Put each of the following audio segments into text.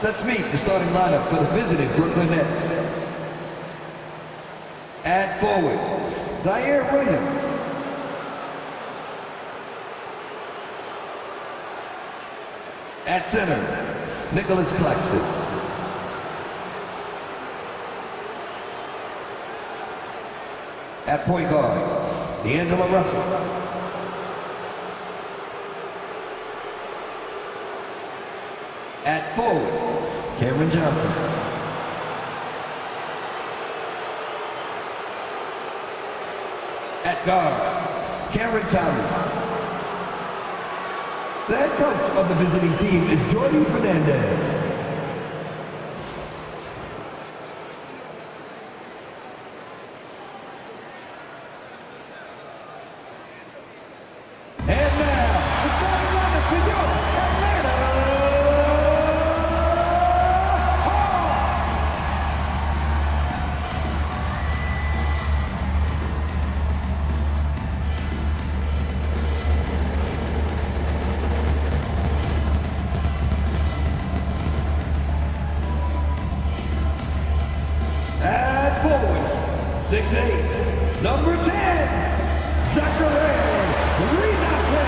Let's meet the starting lineup for the visiting Brooklyn Nets. At forward, Zaire Williams. At center, Nicholas Claxton. At point guard, D'Angelo Russell. At forward, Cameron Johnson. At guard, Cameron Thomas. The head coach of the visiting team is Jordi Fernandez. And now, the starting lineup for your Atlanta Hawks. At forward, 6'8", number 10, Zachary Rizase.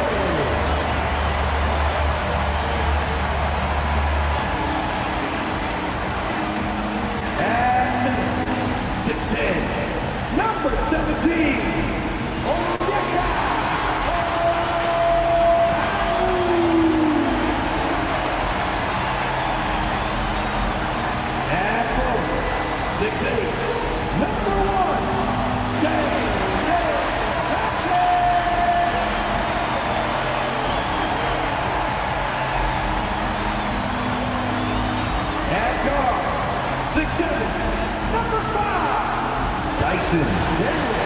At center, 6'10", number 17, Onyeka. At forward, 6'8", number 1, Dave Jackson. At guard, 6'7", number 5, Dyson Daniel.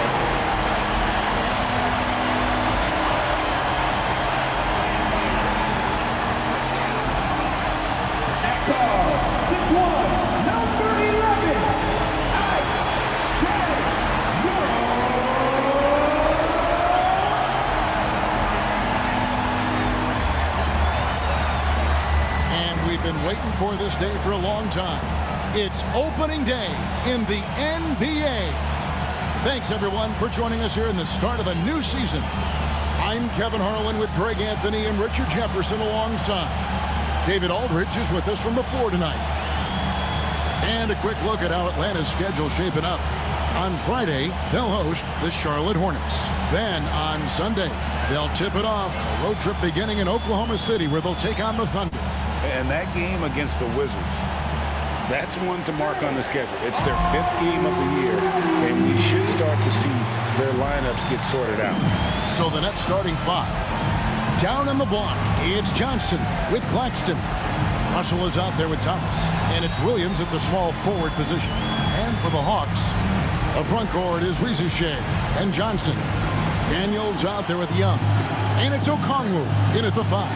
At guard, 6'1", number 11, Ike Trae And we've been waiting for this day for a long time. It's opening day in the NBA. Thanks, everyone, for joining us here in the start of a new season. I'm Kevin Harlan with Greg Anthony and Richard Jefferson alongside. David Aldridge is with us from the floor tonight. And a quick look at how Atlanta's schedule shaping up. On Friday, they'll host the Charlotte Hornets. Then on Sunday, they'll tip it off. A road trip beginning in Oklahoma City where they'll take on the Thunder. And that game against the Wizards, that's one to mark on the schedule. It's their 5th game of the year, and we should start to see their lineups get sorted out. So the Nets starting 5. Down on the block, it's Johnson with Claxton. Russell is out there with Thomas, and it's Williams at the small forward position. And for the Hawks, the front court is Rizase and Johnson. Daniels out there with Young, and it's Okongwu in at the 5.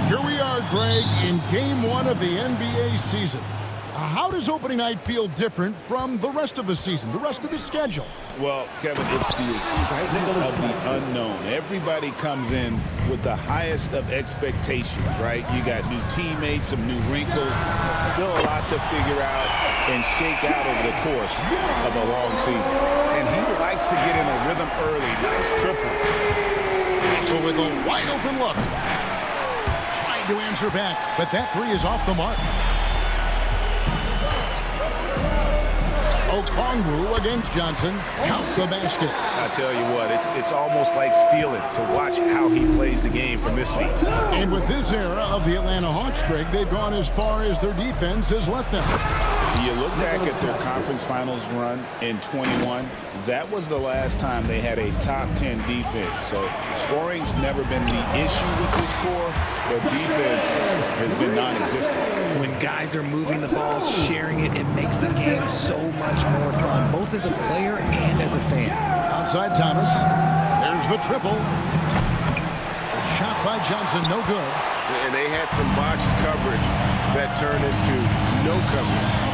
Here we are, Greg, in Game 1 of the NBA season. How does opening night feel different from the rest of the season, the rest of the schedule? Well, Kevin, it's the excitement of the unknown. Everybody comes in with the highest of expectations, right? You got new teammates, some new wrinkles, still a lot to figure out and shake out over the course of a long season. And he likes to get in a rhythm early. Nice triple. So with a wide open look, trying to answer back, but that 3 is off the mark. Okongwu against Johnson. Count the basket. I tell you what, it's almost like stealing to watch how he plays the game from this seat. And with this era of the Atlanta Hawks, Greg, they've gone as far as their defense has let them. You look back at their conference finals run in 21, that was the last time they had a top 10 defense. So scoring's never been the issue with this core, but defense has been non-existent. When guys are moving the ball, sharing it, it makes the game so much more fun, both as a player and as a fan. Outside Thomas. There's the triple. A shot by Johnson, no good. And they had some botched coverage that turned into no coverage.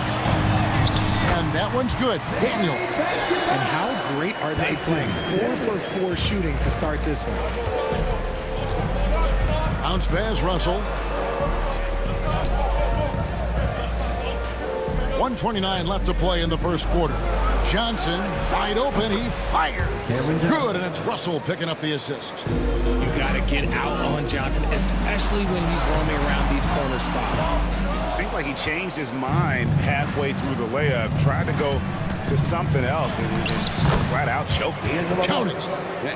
And that one's good. Daniel. And how great are they playing? 4 for 4 shooting to start this one. Bounce pass, Russell. 1:29 left to play in the first quarter. Johnson, wide open, he fired. Good, and it's Russell picking up the assist. You got to get out on Johnson, especially when he's roaming around these corner spots. It seemed like he changed his mind halfway through the layup, tried to go to something else, and flat out choked it. Count it.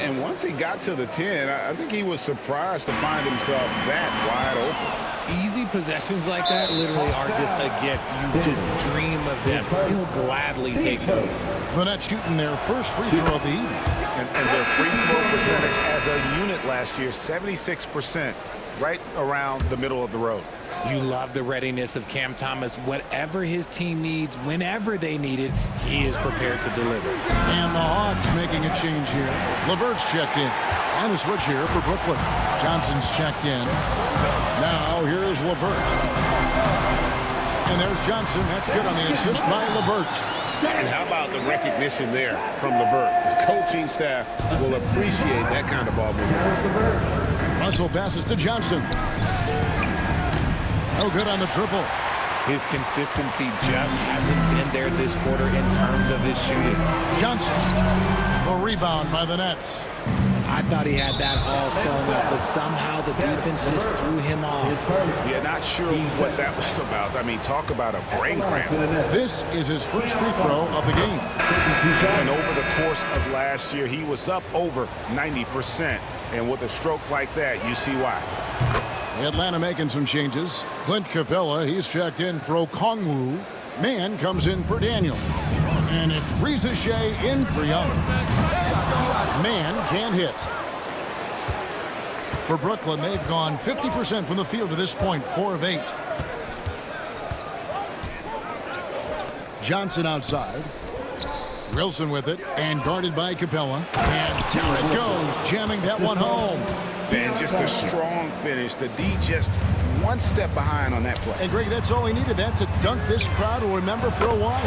And once he got to the 10, I think he was surprised to find himself that wide open. Easy possessions like that literally are just a gift. You just dream of them. He'll gladly take those. The Nets shooting their first free throw of the evening. And their free throw percentage as a unit last year, 76%, right around the middle of the road. You love the readiness of Cam Thomas. Whatever his team needs, whenever they need it, he is prepared to deliver. And the Hawks making a change here. LeVert's checked in. And a switch here for Brooklyn. Johnson's checked in. Now here's LeVert. And there's Johnson. That's good on the assist by LeVert. And how about the recognition there from LeVert? The coaching staff will appreciate that kind of ball movement. Russell passes to Johnson. No good on the triple. His consistency just hasn't been there this quarter in terms of his shooting. Johnson. The rebound by the Nets. I thought he had that all sewn up, but somehow the defense just threw him off. Yeah, not sure what that was about. I mean, talk about a brain cramp. This is his first free throw of the game. And over the course of last year, he was up over 90%. And with a stroke like that, you see why. Atlanta making some changes. Clint Capella, he's checked in for Okongwu. Mann comes in for Daniel. And it's Reza Shea in for Young. Mann can't hit. For Brooklyn, they've gone 50% from the field to this point, 4 of 8. Johnson outside. Wilson with it, and guarded by Capella. And down it goes, jamming that one home. And just a strong finish. The D just one step behind on that play. And Greg, that's all he needed. That's a dunk this crowd will remember for a while.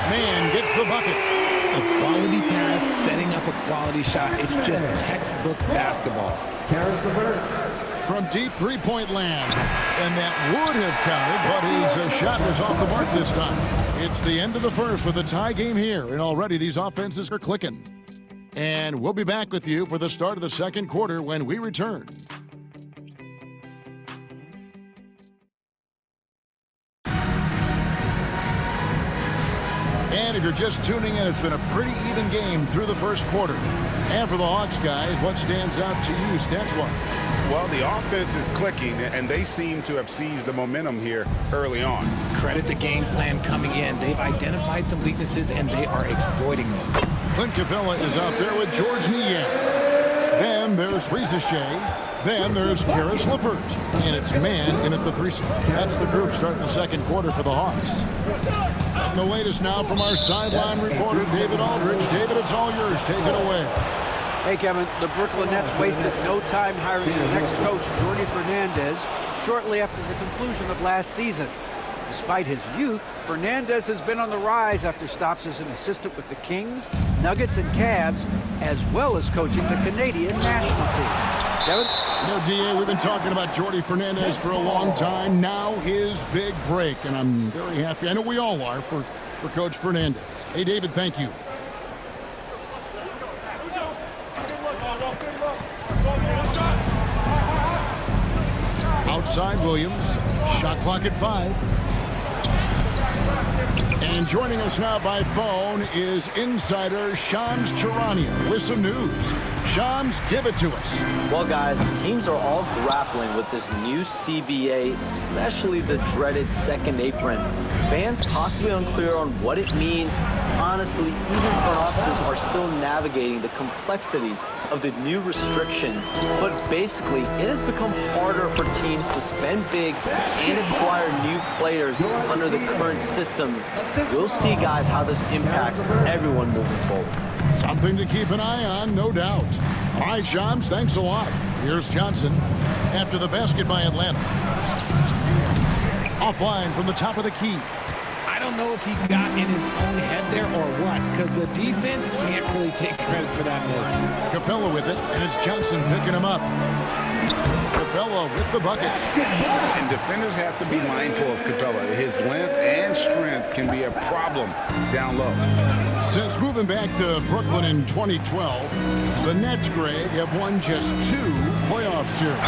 Mann gets the bucket. A quality pass, setting up a quality shot. It's just textbook basketball. From deep three-point land. And that would have counted, but his shot was off the mark this time. It's the end of the first with a tie game here, and already these offenses are clicking. And we'll be back with you for the start of the second quarter when we return. And if you're just tuning in, it's been a pretty even game through the first quarter. And for the Hawks guys, what stands out to you stats-wise? Well, the offense is clicking, and they seem to have seized the momentum here early on. Credit the game plan coming in. They've identified some weaknesses, and they are exploiting them. Clint Capella is out there with George Niang. Then there's Reza Shea. Then there's Karis LeVert. And it's Mann in at the threesome. That's the group starting the second quarter for the Hawks. And the latest now from our sideline reporter, David Aldridge. David, it's all yours. Take it away. Hey, Kevin, the Brooklyn Nets wasted no time hiring their next coach, Jordi Fernandez, shortly after the conclusion of last season. Despite his youth, Fernandez has been on the rise after stops as an assistant with the Kings, Nuggets, and Cavs, as well as coaching the Canadian national team. Kevin? You know, DA, we've been talking about Jordi Fernandez for a long time. Now his big break, and I'm very happy. I know we all are for Coach Fernandez. Hey, David, thank you. Outside Williams, shot clock at 5. And joining us now by phone is insider Shams Charania with some news. Shams, give it to us. Well, guys, teams are all grappling with this new CBA, especially the dreaded second apron. Fans possibly unclear on what it means. Honestly, even front offices are still navigating the complexities of the new restrictions. But basically, it has become harder for teams to spend big and acquire new players under the current systems. We'll see, guys, how this impacts everyone moving forward. Something to keep an eye on, no doubt. All right, Shams, thanks a lot. Here's Johnson after the basket by Atlanta. Offline from the top of the key. I don't know if he got in his own head there or what, because the defense can't really take credit for that miss. Capella with it, and it's Johnson picking him up. Capella with the bucket. And defenders have to be mindful of Capella. His length and strength can be a problem down low. Since moving back to Brooklyn in 2012, the Nets, Greg, have won just 2 playoff series.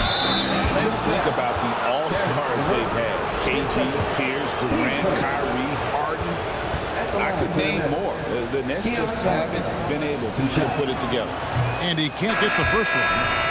Just think about the all-stars they've had. KG, Pierce, Durant, Kyrie, Harden. I could name more. The Nets just haven't been able to put it together. And he can't get the first one.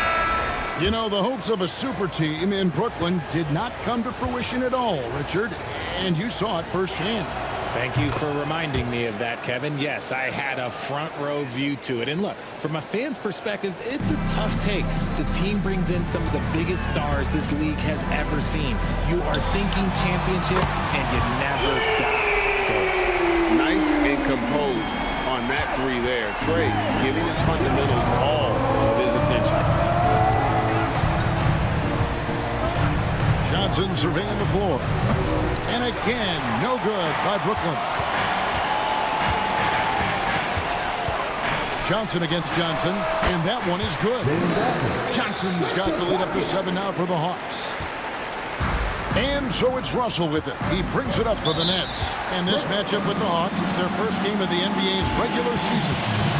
You know, the hopes of a super team in Brooklyn did not come to fruition at all, Richard. And you saw it firsthand. Thank you for reminding me of that, Kevin. Yes, I had a front row view to it. And look, from a fan's perspective, it's a tough take. The team brings in some of the biggest stars this league has ever seen. You are thinking championship, and you never got close. Nice and composed on that 3 there. Trey giving his fundamentals all of his attention. Johnson surveying the floor. And again, no good by Brooklyn. Johnson against Johnson, and that one is good. Johnson's got the lead up to 7 now for the Hawks. And so it's Russell with it. He brings it up for the Nets. And this matchup with the Hawks is their first game of the NBA's regular season.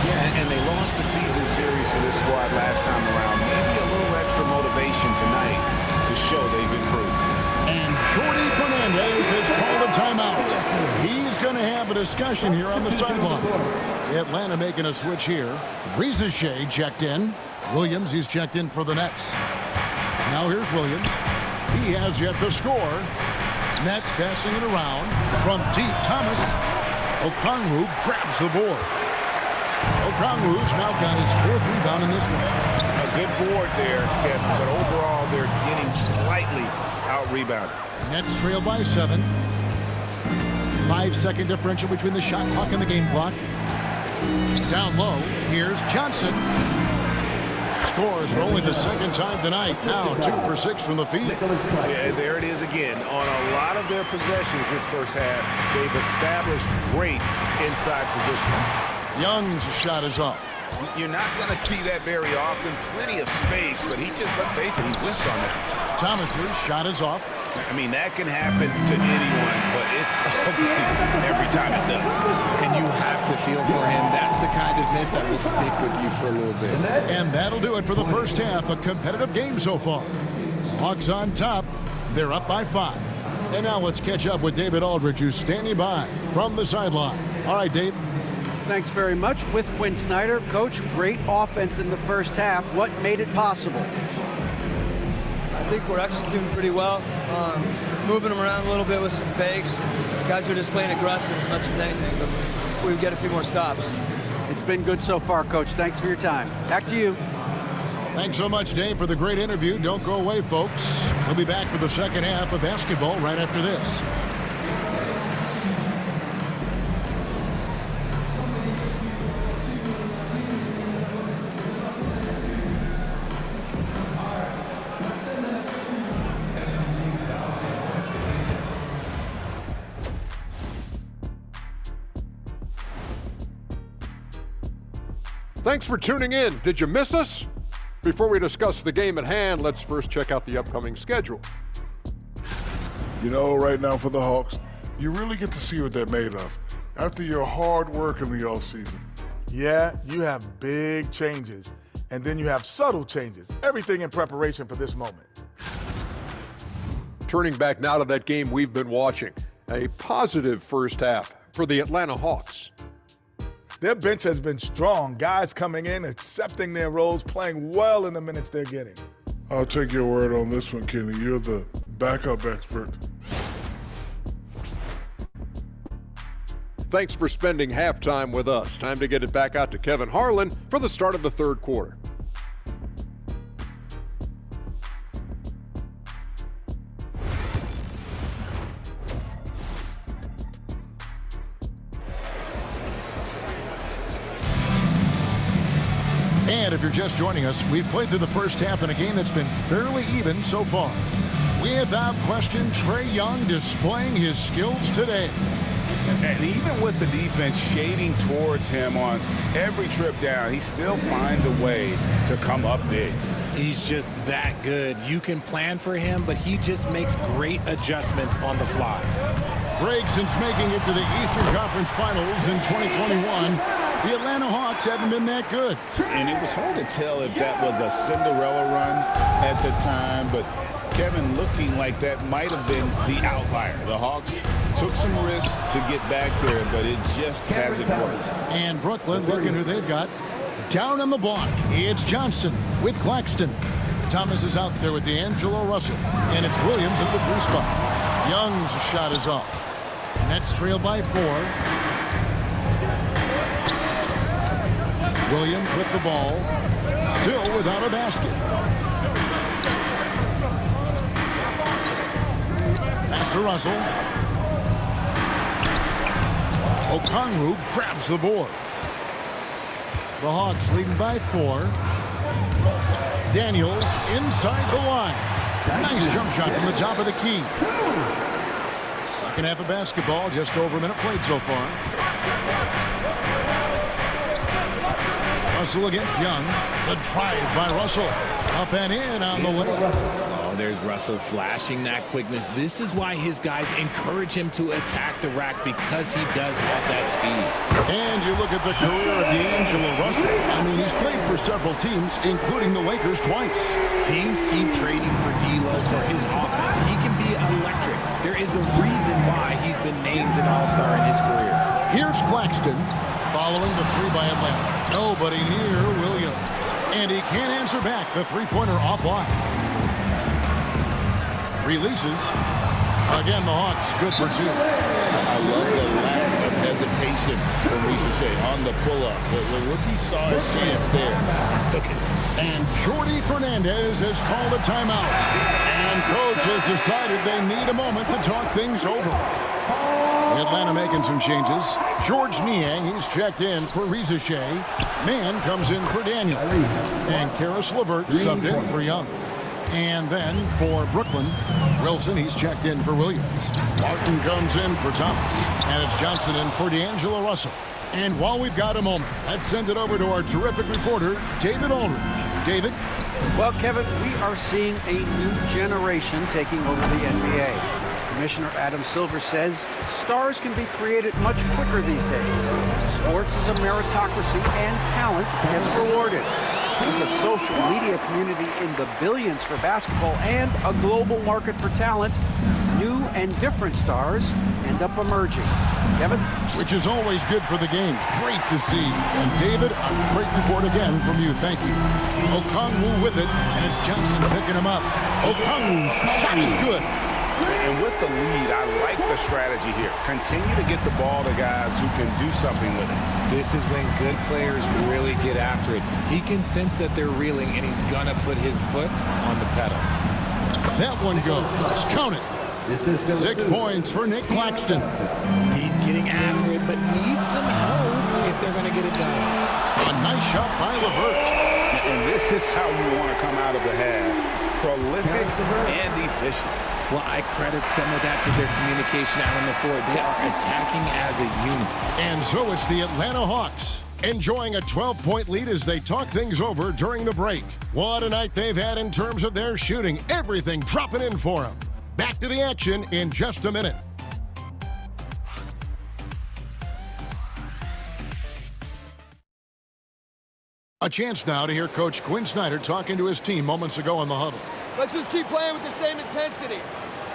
Yeah, and they lost the season series to this squad last time around. Maybe a little extra motivation tonight to show they've improved. And Jordi Fernandez has called a timeout. He's going to have a discussion here on the sideline. Atlanta making a switch here. Reza Shea checked in. Williams, he's checked in for the Nets. Now here's Williams. He has yet to score. Nets passing it around from deep. Thomas. Okongwu grabs the board. Okongwu's now got his 4th rebound in this one. A good board there, Kevin, but overall they're getting slightly out-rebounded. Nets trail by 7. 5-second differential between the shot clock and the game clock. Down low, here's Johnson. Scores for only the 2nd time tonight. Now 2 for 6 from the field. Yeah, there it is again. On a lot of their possessions this first half, they've established great inside position. Young's shot is off. You're not going to see that very often. Plenty of space, but he just, let's face it, he whiffs on that. Thomas's shot is off. I mean, that can happen to anyone, but it's ugly every time it does. And you have to feel for him. That's the kind of miss that will stick with you for a little bit. And that'll do it for the first half. A competitive game so far. Hawks on top. They're up by 5. And now let's catch up with David Aldridge, who's standing by from the sideline. All right, Dave. Thanks very much. With Quinn Snyder, Coach, great offense in the first half. What made it possible? I think we're executing pretty well. Moving them around a little bit with some fakes. Guys are just playing aggressive as much as anything, but we get a few more stops. It's been good so far, Coach. Thanks for your time. Back to you. Thanks so much, Dave, for the great interview. Don't go away, folks. We'll be back for the second half of basketball right after this. Thanks for tuning in. Did you miss us? Before we discuss the game at hand, let's first check out the upcoming schedule. You know, right now for the Hawks, you really get to see what they're made of after your hard work in the offseason. Yeah, you have big changes, and then you have subtle changes. Everything in preparation for this moment. Turning back now to that game we've been watching. A positive first half for the Atlanta Hawks. Their bench has been strong. Guys coming in, accepting their roles, playing well in the minutes they're getting. I'll take your word on this one, Kenny. You're the backup expert. Thanks for spending halftime with us. Time to get it back out to Kevin Harlan for the start of the third quarter. And if you're just joining us, we've played through the first half in a game that's been fairly even so far. Without question, Trae Young displaying his skills today. And even with the defense shading towards him on every trip down, he still finds a way to come up big. He's just that good. You can plan for him, but he just makes great adjustments on the fly. Greg, since making it to the Eastern Conference Finals in 2021, the Atlanta Hawks haven't been that good. And it was hard to tell if that was a Cinderella run at the time, but Kevin looking like that might have been the outlier. The Hawks took some risks to get back there, but it just hasn't worked. And Brooklyn, looking who they've got. Down on the block, it's Johnson with Claxton. Thomas is out there with D'Angelo Russell. And it's Williams at the 3 spot. Young's shot is off. Nets trail by 4. Williams with the ball. Still without a basket. Pass to Russell. Okongwu grabs the board. The Hawks leading by 4. Daniels inside the line. Nice jump shot from the top of the key. Second half of basketball, just over a minute played so far. Russell against Young. The drive by Russell. Up and in on the layup. Oh, there's Russell flashing that quickness. This is why his guys encourage him to attack the rack, because he does have that speed. And you look at the career of D'Angelo Russell. I mean, he's played for several teams, including the Lakers twice. Teams keep trading for D'Lo for his offense. He can be electric. There is a reason why he's been named an all-star in his career. Here's Claxton following the 3 by Atlanta. Nobody near Williams. And he can't answer back. The 3-pointer offline. Releases. Again, the Hawks good for 2. I love the lack of hesitation from Risacher on the pull-up. The rookie saw his chance there. Took it. And Jordi Fernandez has called a timeout. And coach has decided they need a moment to talk things over. Atlanta making some changes. George Niang, he's checked in for Risacher. Mann comes in for Daniel. And Karis LeVert subbed in for Young. And then for Brooklyn, Wilson, he's checked in for Williams. Martin comes in for Thomas. And it's Johnson in for D'Angelo Russell. And while we've got a moment, let's send it over to our terrific reporter, David Aldridge. David? Well, Kevin, we are seeing a new generation taking over the NBA. Commissioner Adam Silver says stars can be created much quicker these days. Sports is a meritocracy and talent gets rewarded. With a social media community in the billions for basketball and a global market for talent, new and different stars end up emerging. Kevin? Which is always good for the game. Great to see. And David, a great report again from you. Thank you. Okongwu with it, and it's Johnson picking him up. Okongwu's shot is good. And with the lead, I like the strategy here. Continue to get the ball to guys who can do something with it. This is when good players really get after it. He can sense that they're reeling, and he's going to put his foot on the pedal. That one goes. Count it. 6 points for Nick Claxton. He's getting after it, but needs some help if they're going to get it done. A nice shot by LeVert. And this is how you want to come out of the half. Prolific and efficient. Well, I credit some of that to their communication out on the floor. They are attacking as a unit. And so it's the Atlanta Hawks enjoying a 12-point lead as they talk things over during the break. What a night they've had in terms of their shooting. Everything dropping in for them. Back to the action in just a minute. A chance now to hear Coach Quinn Snyder talking to his team moments ago in the huddle. Let's just keep playing with the same intensity,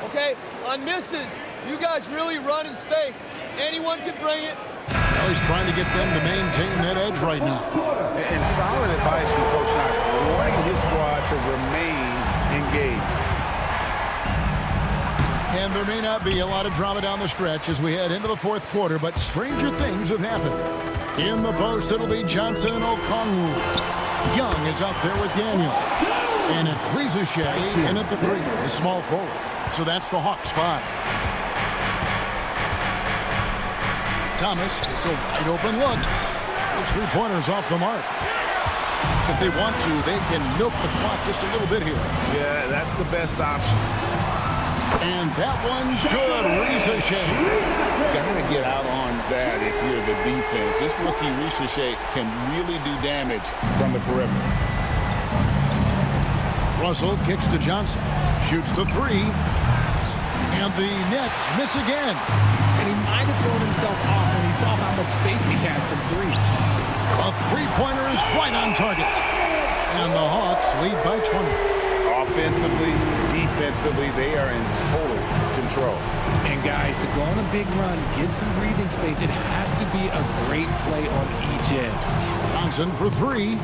okay? On misses, you guys really run in space. Anyone can bring it. Well, he's trying to get them to maintain that edge right now. And solid advice from Coach Snyder, wanting his squad to remain engaged. And there may not be a lot of drama down the stretch as we head into the 4th quarter, but stranger things have happened. In the post, it'll be Johnson and Okongwu. Young is out there with Daniel. And it's Risacher in at the 3, the small forward. So that's the Hawks 5. Thomas, it's a wide open look. Those 3-pointers off the mark. If they want to, they can milk the clock just a little bit here. Yeah, that's the best option. And that one's good. Risacher. Got to get out on that if you're the defense. This rookie Risacher can really do damage from the perimeter. Russell kicks to Johnson. Shoots the three. And the Nets miss again. And he might have thrown himself off when he saw how much space he had from three. A three-pointer is right on target. And the Hawks lead by 20. Offensively, defensively, they are in total control. And guys, to go on a big run, get some breathing space, it has to be a great play on each end. Johnson for three.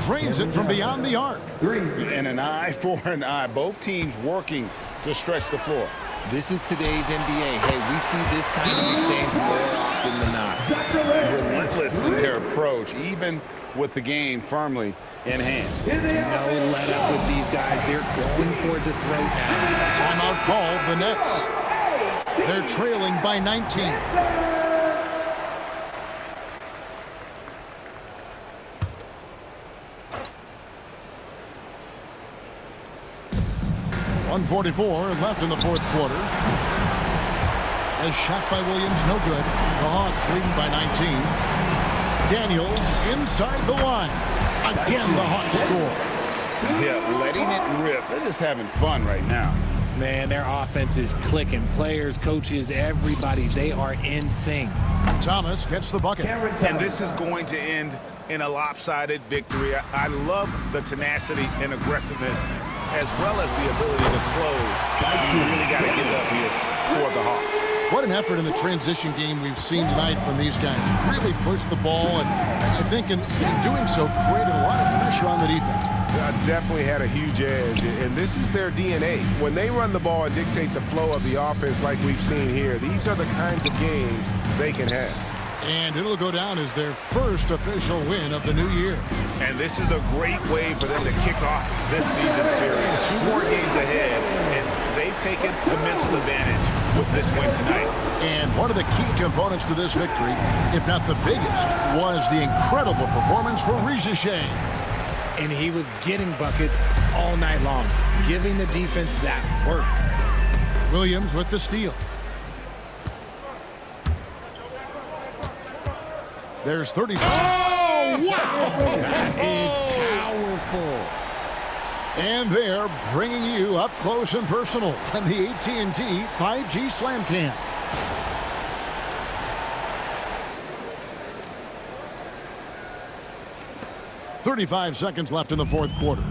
Drains it from beyond the arc. And an eye for an eye. Both teams working to stretch the floor. This is today's NBA. Hey, we see this kind of exchange more often than not. Relentless in their approach, even with the game firmly in hand. No let up with these guys. They're going for the throat now. Timeout called the Nets. They're trailing by 19. .144 left in the fourth quarter. A shot by Williams, no good. The Hawks leading by 19. Daniels inside the line. Again, the Hawks score. Yeah, letting it rip. They're just having fun right now. Man, their offense is clicking. Players, coaches, everybody, they are in sync. Thomas gets the bucket. And this is going to end in a lopsided victory. I love the tenacity and aggressiveness as well as the ability to close. You really got to give it up here for the Hawks. What an effort in the transition game we've seen tonight from these guys. Really pushed the ball, and I think in doing so created a lot of pressure on the defense. Definitely had a huge edge, and this is their DNA. When they run the ball and dictate the flow of the offense like we've seen here, these are the kinds of games they can have. And it'll go down as their first official win of the new year. And this is a great way for them to kick off this season series. 2 more games ahead, and they've taken the mental advantage with this win tonight. And one of the key components to this victory, if not the biggest, was the incredible performance for Risa Shea. And he was getting buckets all night long, giving the defense that work. Williams with the steal. There's 35. Oh, wow! That is powerful. And they're bringing you up close and personal on the AT&T 5G Slam Cam. .35 seconds left in the fourth quarter.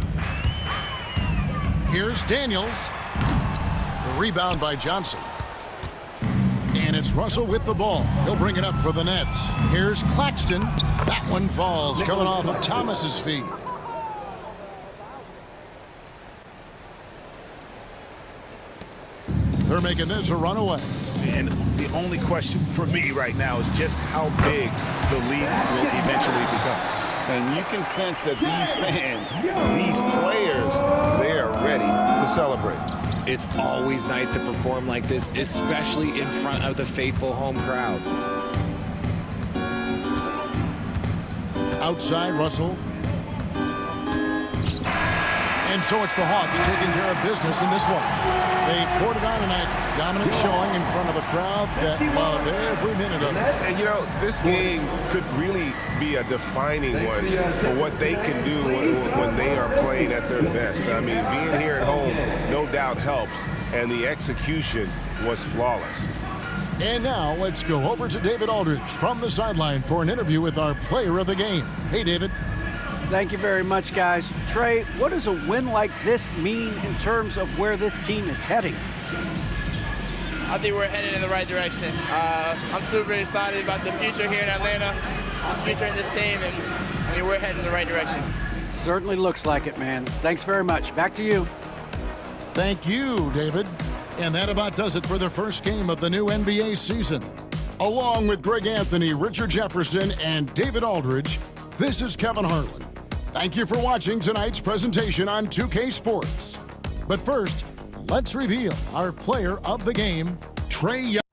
Here's Daniels. The rebound by Johnson. And it's Russell with the ball. He'll bring it up for the Nets. Here's Claxton. That one falls, coming off of Thomas's feet. They're making this a runaway. And the only question for me right now is just how big the lead will eventually become. And you can sense that these fans, these players, they are ready to celebrate. It's always nice to perform like this, especially in front of the faithful home crowd. Outside, Russell. And so it's the Hawks taking care of business in this one. They poured it on tonight. Dominant showing in front of a crowd that loved every minute of it. And, you know, this game could really be a defining one for what they can do when they are playing at their best. I mean, being here at home no doubt helps, and the execution was flawless. And now let's go over to David Aldridge from the sideline for an interview with our player of the game. Hey, David. Thank you very much, guys. Trey, what does a win like this mean in terms of where this team is heading? I think we're headed in the right direction. I'm super excited about the future here in Atlanta, the future in this team, and I mean, we're heading in the right direction. Certainly looks like it, man. Thanks very much. Back to you. Thank you, David. And that about does it for the first game of the new NBA season. Along with Greg Anthony, Richard Jefferson, and David Aldridge, this is Kevin Harlan. Thank you for watching tonight's presentation on 2K Sports. But first, let's reveal our player of the game, Trey Young.